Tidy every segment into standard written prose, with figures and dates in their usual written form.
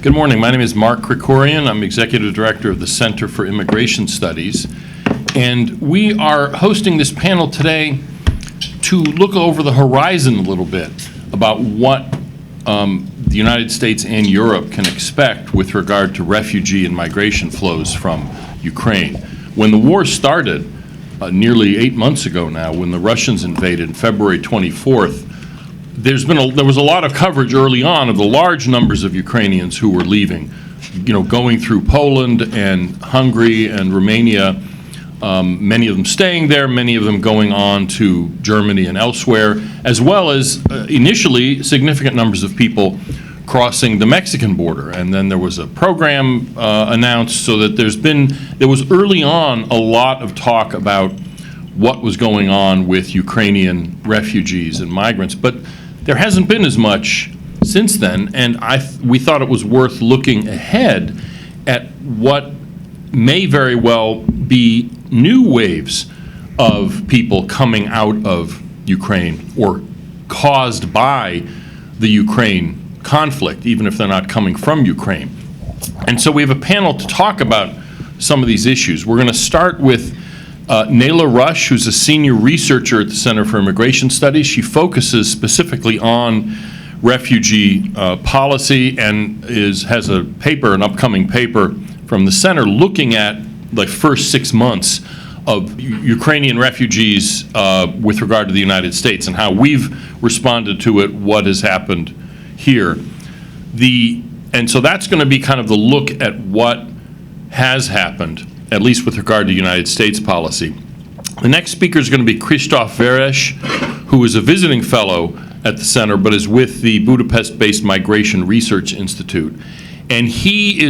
Good morning. My name is Mark Krikorian. I'm Executive Director of the Center for Immigration Studies. And we are hosting this panel today to look over the horizon a little bit about what the United States and Europe can expect with regard to refugee and migration flows from Ukraine. When the war started, nearly 8 months ago now, when the Russians invaded February 24th, there was a lot of coverage early on of the large numbers of Ukrainians who were leaving, going through Poland and Hungary and Romania, many of them staying there, many of them going on to Germany and elsewhere, as well as initially significant numbers of people crossing the Mexican border. And then there was a program announced, so that there was early on a lot of talk about what was going on with Ukrainian refugees and migrants. But there hasn't been as much since then, and we thought it was worth looking ahead at what may very well be new waves of people coming out of Ukraine or caused by the Ukraine conflict, even if they're not coming from Ukraine. And so we have a panel to talk about some of these issues. We're going to start with Nayla Rush, who's a senior researcher at the Center for Immigration Studies. She focuses specifically on refugee policy and has a paper, an upcoming paper from the center, looking at the first 6 months of Ukrainian refugees with regard to the United States and how we've responded to it, what has happened here. And so that's going to be kind of the look at what has happened, at least with regard to United States policy. The next speaker is going to be Krzysztof Veres, who is a visiting fellow at the center, but is with the Budapest-based Migration Research Institute. And he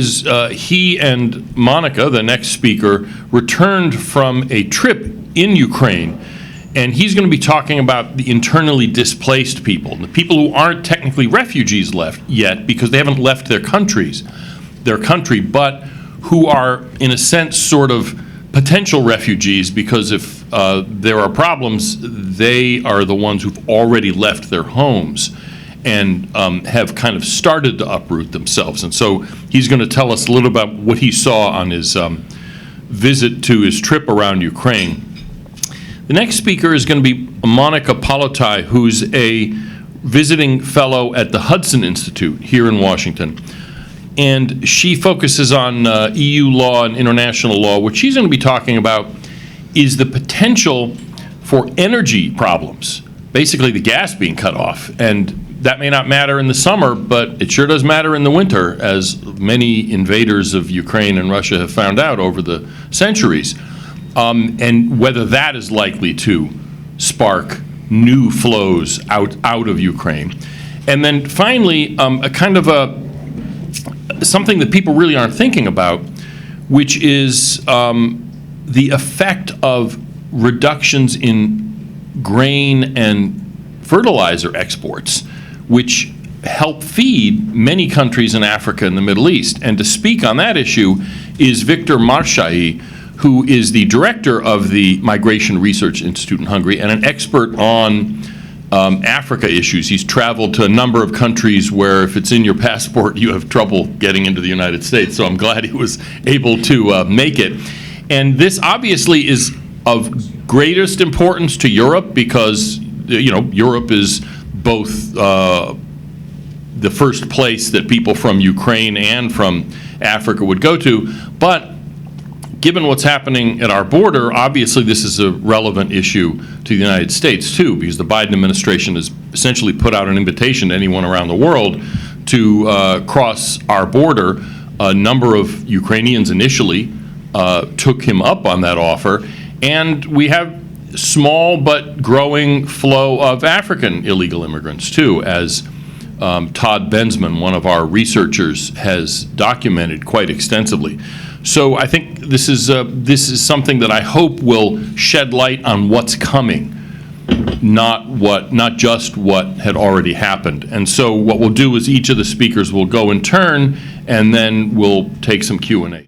and Monica, the next speaker, returned from a trip in Ukraine, and he's going to be talking about the internally displaced people, the people who aren't technically refugees left yet because they haven't left their country, but who are, in a sense, sort of potential refugees, because if there are problems, they are the ones who've already left their homes and have kind of started to uproot themselves. And so he's going to tell us a little about what he saw on his visit to his trip around Ukraine. The next speaker is going to be Monica Palotai, who's a visiting fellow at the Hudson Institute here in Washington. And she focuses on EU law and international law. What she's going to be talking about is the potential for energy problems, basically the gas being cut off. And that may not matter in the summer, but it sure does matter in the winter, as many invaders of Ukraine and Russia have found out over the centuries. And whether that is likely to spark new flows out of Ukraine. And then finally, a kind of something that people really aren't thinking about, which is the effect of reductions in grain and fertilizer exports, which help feed many countries in Africa and the Middle East. And to speak on that issue is Victor Marshai, who is the director of the Migration Research Institute in Hungary and an expert on Africa issues. He's traveled to a number of countries where if it's in your passport, you have trouble getting into the United States. So I'm glad he was able to make it. And this obviously is of greatest importance to Europe because, Europe is both the first place that people from Ukraine and from Africa would go to. But given what's happening at our border, obviously this is a relevant issue to the United States too, because the Biden administration has essentially put out an invitation to anyone around the world to cross our border. A number of Ukrainians initially took him up on that offer, and we have small but growing flow of African illegal immigrants too, as Todd Bensman, one of our researchers, has documented quite extensively. So I think this is something that I hope will shed light on what's coming, not just what had already happened. And so what we'll do is each of the speakers will go in turn, and then we'll take some Q&A.